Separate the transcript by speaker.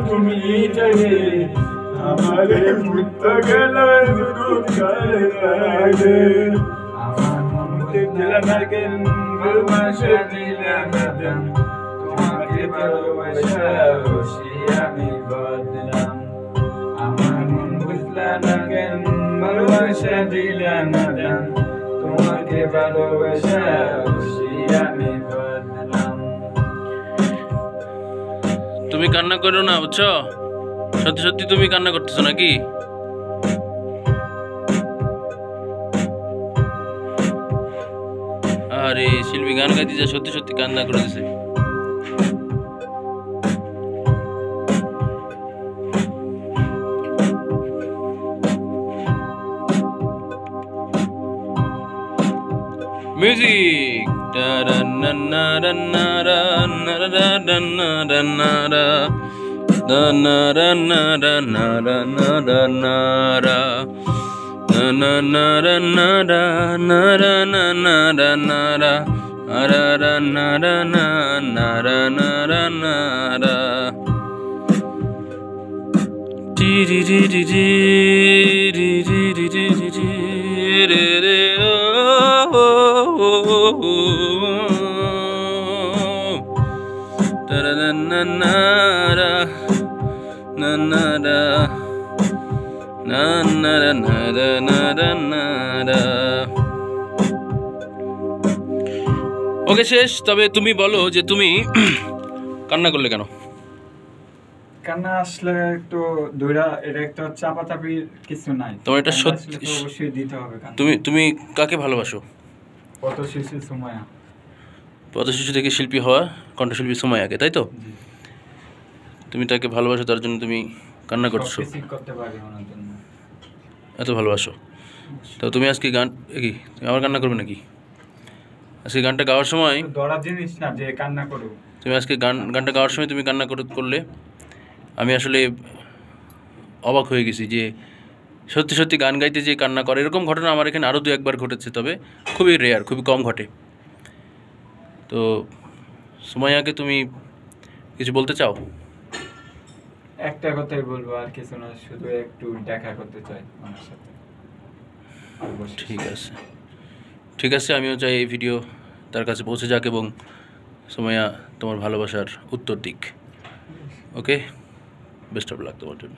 Speaker 1: তুমি ছেড়ে আমারে মুক্ত গেল আমার মন দিল না কেন ভালোবাসা দিল না দেন তোমাকে ভালোবাসা খুশি আমি বদলাম আমার মন বুঝল না কেন ভালোবাসা দিল না দেন তোমাকে ভালোবাসা খুশি আমি বদলাম।
Speaker 2: তুমি কান্না করো না, বুঝছো? সত্যি সত্যি তুমি কান্না করতেছো নাকি? আরে শিল্পী গান গাইতে যা সত্যি সত্যি কান্না করে দিছে। মিউজিক ওকে শেষ। তবে তুমি বলো যে তুমি কান্না করলে কেন?
Speaker 1: কান্না আসলে একটু দূরা, এটা একটা চাপাচাপির কিছু নাই,
Speaker 2: তোমার এটা সত্যি
Speaker 1: অবশ্যই দিতে হবে।
Speaker 2: তুমি কাকে ভালোবাসো?
Speaker 1: পথশিশু সুমাইয়া।
Speaker 2: পথশিশু থেকে শিল্পী হওয়া কণ্ঠশিল্পী সুমাইয়াকে, তাই তো? তুমি তাকে ভালোবাসো, তার জন্য তুমি কান্না করছো,
Speaker 1: করতে পারি ওনার জন্য,
Speaker 2: এত ভালোবাসো। তো তুমি আজকে গান কি আমার কান্না করবে নাকি? আজকে গানটা গাওয়ার সময়
Speaker 1: দরার জিনিস না যে কান্না করো।
Speaker 2: তুমি আজকে গানটা গাওয়ার সময় তুমি কান্না করলে আমি আসলে অবাক হয়ে গেছি যে সত্যি সত্যি গান গাইতে যে কান্না করে। এরকম ঘটনা আমার এখানে আরও 2-1 বার ঘটেছে, তবে খুবই রেয়ার, খুবই কম ঘটে। তো সুমাইয়াকে তুমি কিছু বলতে চাও?
Speaker 1: একটা কথাই বলবো, আর কিছু না, শুধু একটু দেখা করতে চাই ওনার সাথে।
Speaker 2: ঠিক আছে, আমিও চাই এই ভিডিও তার কাছে পৌঁছে যাক এবং সুমাইয়া তোমার ভালোবাসার উত্তর দিক। ওকে, বেস্ট অফ লাক তোমার জন্য।